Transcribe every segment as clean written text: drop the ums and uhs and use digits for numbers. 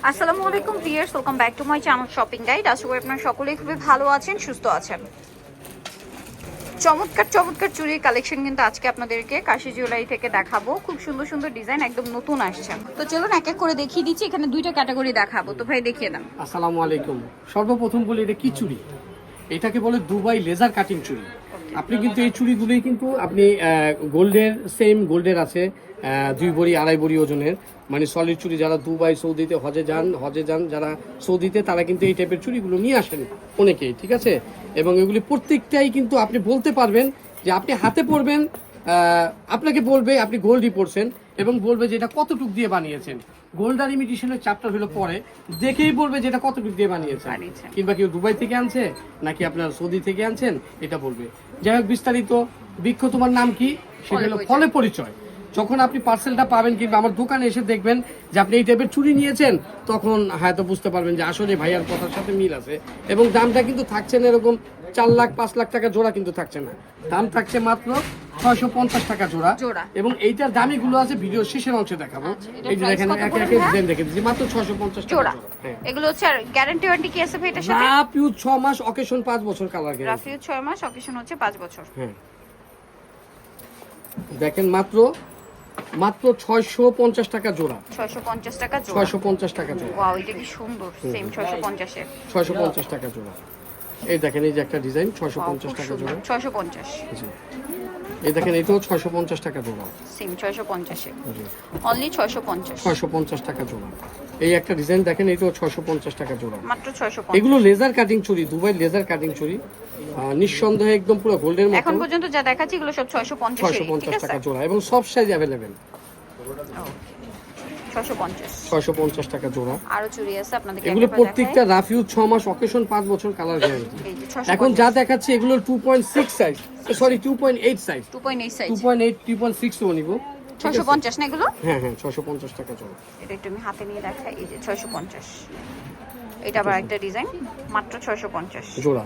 আসসালামু আলাইকুম viewers, welcome back to my channel shopping guide. আশা করি আপনারা সকলেই খুবই ভালো আছেন, সুস্থ আছেন। চমৎকার চমৎকার চুড়ির কালেকশন কিন্তু আজকে আপনাদেরকে কাশি জুয়েলারি থেকে দেখাবো। খুব সুন্দর সুন্দর ডিজাইন, একদম নতুন আসছে। তো চলুন এক এক করে দেখিয়ে দিচ্ছি। এখানে দুইটা ক্যাটাগরি দেখাবো, তো ভাই দেখিয়ে দেন। আসসালামু আলাইকুম। সর্বপ্রথম বলি এটা কি চুড়ি? এটাকে বলে দুবাই লেজার কাটিং চুড়ি। আপনি কিন্তু এই চুড়িগুলোই কিন্তু আপনি গোল্ডের সেম গোল্ডের আছে 2 ভরি 2.5 ভরি ওজনের, মানে সলিড চুড়ি। যারা দুবাই সৌদিতে হজে যান যারা সৌদিতে, তারা কিন্তু এই টাইপের চুড়িগুলো নিয়ে আসেন অনেকেই, ঠিক আছে। এবং এগুলি প্রত্যেকটাই কিন্তু আপনি বলতে পারবেন যে আপনি হাতে পরবেন, আপনাকে বলবে আপনি গোল্ডই পরছেন এবং বলবে যে এটা কতটুক দিয়ে বানিয়েছেন। গোল্ড আর ইমিটেশনের চ্যাপ্টার হলো পরে, দেখেই বলবে যে এটা কতটুক দিয়ে বানিয়েছেন, কিংবা কেউ দুবাই থেকে আনছে নাকি আপনার সৌদি থেকে আনছেন এটা বলবে। যাই হোক, বিস্তারিত বৃক্ষ তোমার নাম কি সেটা হলো ফলে পরিচয়। যখন আপনি পার্সেলটা পাবেন কিংবা আমার দোকানে এসে দেখবেন যে আপনি এই টাইপের চুড়ি নিয়েছেন, তখন হয়তো বুঝতে পারবেন যে আসলে ভাইয়ার কথার সাথে মিল আছে। এবং দামটা কিন্তু থাকছে না এরকম 4 লাখ 5 লাখ টাকা জোড়া কিন্তু থাকছে না, দাম থাকছে মাত্র 650 টাকা জোড়া। এবং এইটার দামিগুলো আছে ভিডিও শেষের অংশে দেখাবো। এই যে দেখেন একে একে ডিজাইন দেখে দিচ্ছি, মাত্র 650 টাকা জোড়া। এগুলো হচ্ছে গ্যারান্টি ওয়ারেন্টি কি আছে এটার সাথে? রাফিউজ 6 মাস, অকেশন 5 বছর কালার গ্যারান্টি। রাফিউজ 6 মাস, অকেশন হচ্ছে 5 বছর। হ্যাঁ, দেখেন মাত্র 650 টাকা জোড়া। 650 টাকা জোড়া। 650 টাকা জোড়া। ওয়াও, এটা কি সুন্দর, সেম 650 এর। 650 টাকা জোড়া। এই দেখেন এই যে একটা ডিজাইন 650 টাকা জোড়া। 650। জি, এই দেখেন এটাও 650 টাকা জোড়া। সেম 650 এ। জি, অনলি 650। 650 টাকা জোড়া। এই একটা ডিজাইন দেখেন, এটাও 650 টাকা জোড়া। মাত্র 650। এগুলো লেজার কাটিং চুড়ি, দুবাই লেজার কাটিং চুড়ি, নিঃসন্দেহে একদম পুরো গোল্ডের মতো। এখন পর্যন্ত যা দেখাচ্ছি এগুলো সব 650 এর, ঠিক 650 আছে? টাকা জোড়া এবং সব সাইজ अवेलेबल। 650 টাকা জোড়া। আরো চুড়ি আছে আপনাদের। এগুলো প্রত্যেকটা রাফিউজ 6 মাস, অকেশন 5 বছর কালার গ্যারান্টি। এখন যা দেখাচ্ছি এগুলো 2.6 সাইজ, সরি 2.8 সাইজ। 2.8 সাইজ। 2.8 2.6 তো নিব। 650 না এগুলো? হ্যাঁ হ্যাঁ, 650 টাকা জোড়া। এটা একটু আমি হাতে নিয়ে দেখাই। এই যে 650। এটা আবার একটা ডিজাইন, মাত্র 650 জোড়া।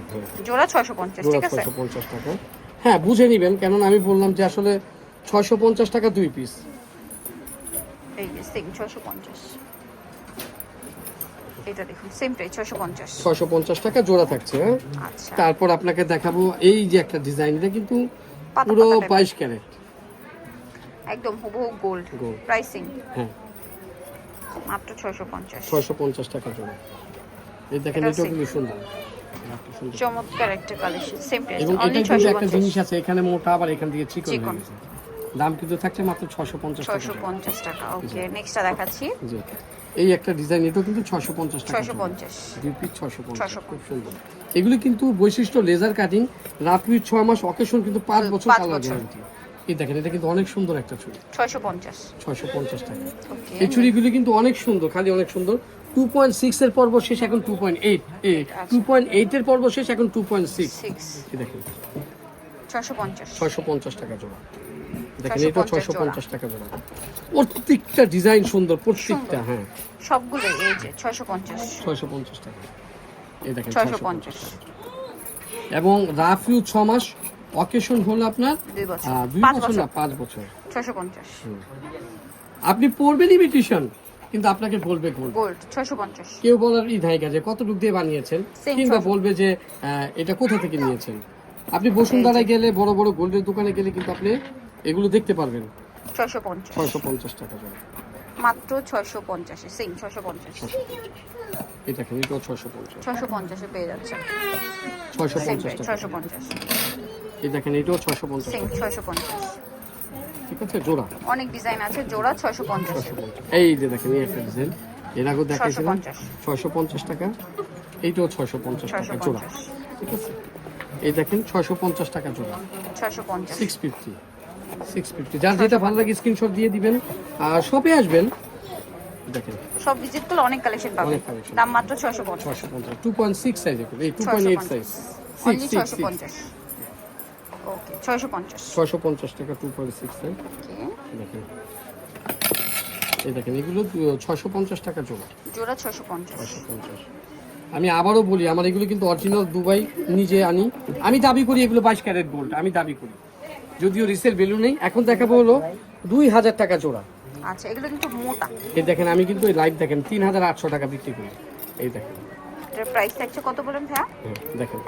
জোড়া 650, ঠিক আছে? 650 টাকা। হ্যাঁ, বুঝে নেবেন, কেননা আমি বললাম যে আসলে 650 টাকা 2 পিস। এই যে সেম 650। এটা দেখুন সেম প্রাইস 650। 650 টাকা জোড়া থাকছে। হ্যাঁ, আচ্ছা। তারপর আপনাকে দেখাবো এই যে একটা ডিজাইন, এটা কিন্তু পুরো 22 ক্যারেট, একদম হুবহু গোল্ড প্রাইসিং। হ্যাঁ, মাত্র 650। 650 টাকা জোড়া। এই দেখেন এটাও কিন্তু সুন্দর, চমৎকার একটা কালেকশন, সেম প্রাইস এবং অনলি এটা কিন্তু একটা 650। জিনিস আছে, এখানে মোটা আবার এখান দিয়ে চিকন হয়ে গেছে। দাম কিন্তু থাকছে মাত্র 650 টাকা। 650 টাকা। ওকে, নেক্সটটা দেখাচ্ছি। জি, এই একটা ডিজাইন, এটাও কিন্তু 650 টাকা। 650 দুই পিস 650, খুব সুন্দর। এগুলো কিন্তু বৈশিষ্ট্য লেজার কাটিং, রাফিউজ 6 মাস, অকেশন কিন্তু 5 বছর কালার গ্যারান্টি। এই দেখেন এটা কিন্তু অনেক সুন্দর একটা চুড়ি। 650 টাকা। এই চুড়িগুলো কিন্তু অনেক সুন্দর, খালি অনেক সুন্দর। 2.6 এর পর্ব শেষ, এখন 2.8, 2.8 এর পর্ব শেষ, এখন 2.6। এই দেখেন 650 টাকা জোড়া। দেখেন এটা 650 টাকা জোড়া। প্রত্যেকটা ডিজাইন সুন্দর, প্রত্যেকটা। হ্যাঁ, সবগুলো এই যে 650 টাকা। এই দেখেন 650। এবং রাফিউজ 6 মাস, অকেশন হলো আপনার 2 বছর। 2 বছর না 5 বছর। 650। আপনি পড়বেন ইমিটেশন, কিন্তু আপনাকে বলবে গোল্ড 650। কেউ বলার নাই কাজে কতটুকু দিয়ে বানিয়েছেন, কিংবা বলবে যে এটা কোথা থেকে নিয়েছেন। আপনি বসুন্ধরায় গেলে, বড় বড় গোল্ডের দোকানে গেলে কিন্তু আপনি এগুলো দেখতে পারবেন। 650 টাকা জোড়া। মাত্র 650 এ, সেম 650। এটা দেখেন এটাও 650। 650 এ পেয়ে যাচ্ছে। 650 টাকা। 650। এই দেখেন এটাও 650 সেম টাকা। 650। ঠিক আছে, জোড়া। অনেক ডিজাইন আছে, জোড়া 650। এই যে দেখেন এই একটা ডিজাইন, এর আগে দেখাইছিলাম 650 টাকা। এইটাও 650 টাকা জোড়া। ঠিক আছে, এই দেখেন 650 টাকা জোড়া। 650। 650। যার যেটা ভালো লাগে স্ক্রিনশট দিয়ে দিবেন আর শপে আসবেন। দেখেন সব ভিজিট করলে অনেক কালেকশন পাবেন। দাম মাত্র 650। 650। 2.6 সাইজ, এই 2.8 সাইজ। অনলি 650। ওকে, 650। 650 টাকা 2.6 সাইজ। দেখেন এই দেখেন এগুলো 650 টাকা জোড়া। জোড়া 650। 650। আমি আবারও বলি, আমার এগুলো কিন্তু অরিজিনাল দুবাই নিজে আনি। আমি দাবি করি এগুলো 22 ক্যারেট গোল্ড, আমি দাবি করি, যদিও রিসেল ভ্যালু নেই। এখন দেখাবো হলো 2000 টাকা জোড়া। আচ্ছা, এগুলো কিন্তু মোটা। এই দেখেন আমি কিন্তু এই লাইভ দেখেন 3800 টাকা বিক্রি করি। এই দেখেন এটার প্রাইস থাকছে কত বলেন ভাইয়া? দেখেন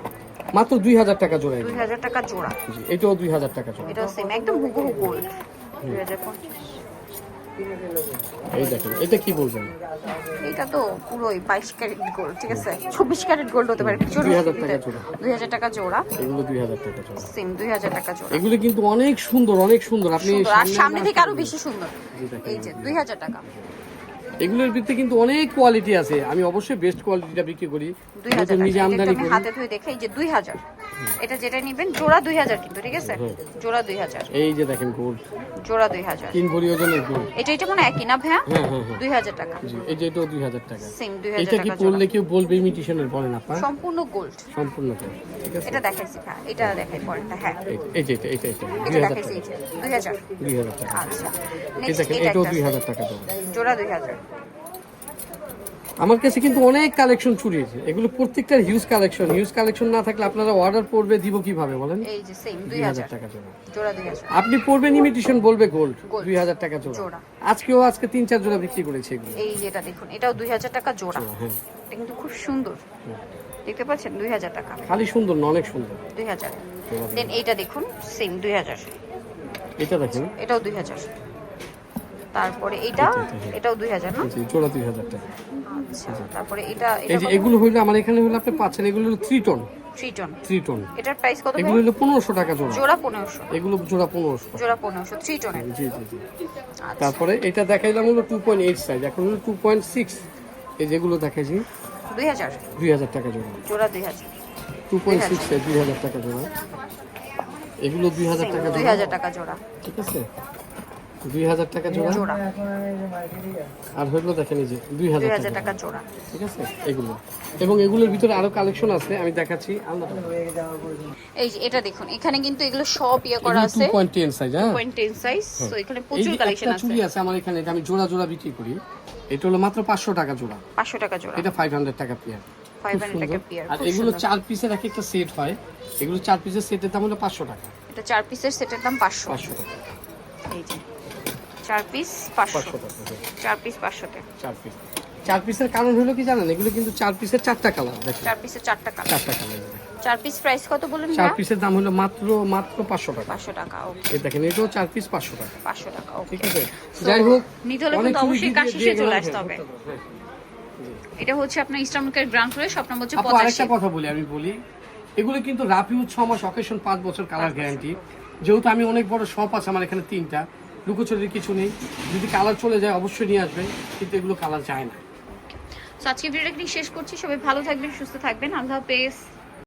মাত্র 2000 টাকা জোড়া। 2000 টাকা জোড়া। জি, এটাও 2000 টাকা জোড়া। এটাও সেম একদম হুবহু গোল্ড। 2050। এই দেখেন এটা কি বলবেন? এটা তো পুরোই 22 ক্যারেট গোল্ড, ঠিক আছে? 24 ক্যারেট গোল্ড হতে পারে। 2000 টাকা জোড়া। 2000 টাকা জোড়া। এগুলো 2000 টাকা জোড়া। সেম 2000 টাকা জোড়া। এগুলো কিন্তু অনেক সুন্দর, অনেক সুন্দর। আপনি সুন্দর, আর সামনে থেকে আরো বেশি সুন্দর। দেখেন, এই যে 2000 টাকা। এগুলোর ভিতরে কিন্তু অনেক কোয়ালিটি আছে। আমি অবশ্যই বেস্ট কোয়ালিটিটা বিক্রি করি। 2000 যেহেতু নিজে টাকা। আমদানি এটা আমি করি। হাতে ধরে দেখে এই যে 2000। এটা যেটা নেবেন জোড়া 2000 কিন্তু, ঠিক আছে? জোড়া 2000। এই যে দেখেন গোল্ড জোড়া 2000। 3 ভরি ওজনের গোল্ড। এটা মনে একই না ভাইয়া? হ্যাঁ হ্যাঁ হ্যাঁ 2000 টাকা। জি, এই যে এটাও 2000 টাকা। সেম 2000 এটা কি টাকা জোড়া। পরলে কেউ বলবে ইমিটেশনের বলেন আপা? সম্পূর্ণ গোল্ড। সম্পূর্ণ তো, ঠিক আছে। এটা দেখাইছি ভাইয়া, এটা দেখাই পরেরটা। হ্যাঁ, এই যে এটা এটা 2000 দেখাইছি টাকা। এই যে 2000। 2000 টাকা। আচ্ছা, এই নেক্সট দেখেন এটা এটাও একটা 2000 টাকা জোড়া। জোড়া 2000। আমার কাছে কিন্তু অনেক কালেকশন চুরির, এগুলো প্রত্যেকটার হিউজ কালেকশন। হিউজ কালেকশন না থাকলে আপনারা অর্ডার করবে দিব কিভাবে বলেন? এই যে সেম 2000 2000 টাকা জোড়া। জোড়া 2000। আপনি পড়বেন ইমিটেশন বলবে গোল্ড, Gold। 2000 টাকা জোড়া। জোড়া। আজকে 3-4 জোড়া বিক্রি করেছে এগুলো। এই যেটা দেখুন, এটাও 2000 টাকা জোড়া। হ্যাঁ এটা কিন্তু খুব সুন্দর, দেখতে পাচ্ছেন? 2000 টাকা। খালি সুন্দর না, অনেক সুন্দর। 2000। দেন এইটা দেখুন, সেম 2000। এটা দেখেন এটাও 2000। তারপরে এটাও 2000 না? জি, জোড়া 2000 টাকা। আচ্ছা, তারপরে এটা এই যে এগুলো হইলো আমার এখানে হলো আপনি পাচ্ছেন, এগুলো হলো 3 টন। 3 টন। 3 টন। এটার প্রাইস কত এগুলো ভাই? হলো 1500 টাকা জোড়া। জোড়া 1500। এগুলো জোড়া 1500। জোড়া 1500 3 টনের। জি জি জি। আচ্ছা, তারপরে এটা দেখাইলাম হলো 2.8 সাইজ, এখন হলো 2.6। এই যেগুলো দেখাইছি 2000। 2000 টাকা জোড়া। জোড়া 2000। 2.6 সাইজ 2000 টাকা জোড়া। এগুলো 2000 টাকা জোড়া, 2000 টাকা জোড়া। ঠিক আছে? 2000 টাকা জোড়া। জোড়া আর হলো দেখেন এই যে 2000 2000 টাকা, টাকা জোড়া। ঠিক আছে? এগুলো এবং এগুলোর ভিতরে আরো কালেকশন আছে, আমি দেখাচ্ছি। এই যে এটা দেখুন, এখানে কিন্তু এগুলো সব করা আছে 2.10 সাইজ। হ্যাঁ 2.10 সাইজ। তো এখানে এই প্রচুর যে কালেকশন একটা আছে। চুড়ি আছে আমার এখানে, এটা আমি জোড়া জোড়া বিক্রি করি। এটা হলো মাত্র 500 টাকা জোড়া। 500 টাকা জোড়া। এটা 500 টাকা পেয়ার। 500 টাকা পেয়ার। আর এগুলো 4 পিসের এক একটা সেট হয়। এগুলো 4 পিসের সেটের দাম হলো 500 টাকা। এটা 4 পিসের সেটের দাম 500। 500 টাকা। এই যে 4 পিস 500। 500 টাকা। 4 পিস 500 টাকা। 4 পিস। 4 পিসের কারণ হলো কি জানেন? এগুলো কিন্তু 4 পিসের 4টা কালার। দেখেন 4 পিসের 4টা কালার। 4টা কালার। 4 পিস প্রাইস কত বলেন 4 ভাই? পিসের দাম হলো মাত্র 500 টাকা। 500 টাকা। ওকে, এই দেখেন এটাও 4 পিস 500 টাকা। 500 টাকা। ওকে, ঠিক আছে? So, যাই হোক, নিতে হলে অনেক কিন্তু চুড়ি অবশ্যই দিয়ে কাশিসে দিয়ে চলে গেলাম। আসতে হবে। হ্যাঁ। এটা হচ্ছে আপনার ইস্টার্ন মার্কেট গ্রাউন্ড ফ্লোরে, শপ নম্বর হচ্ছে আপু আরেকটা 85। কথা বলি, আমি বলি এগুলো কিন্তু রাফ ইউজ 6 মাস, অকেশন 5 বছর কালার গ্যারান্টি। যেহেতু আমি অনেক বড় শপ আছে আমার এখানে 3টা, লুকোচুরির কিছু নেই। যদি কালার চলে যায় অবশ্যই নিয়ে আসবেন, কিন্তু এগুলো কালার যায় না। সো আজকে ভিডিওটা এখানেই শেষ করছি। সবাই ভালো থাকবেন, সুস্থ থাকবেন। আল্লাহ হাফেজ।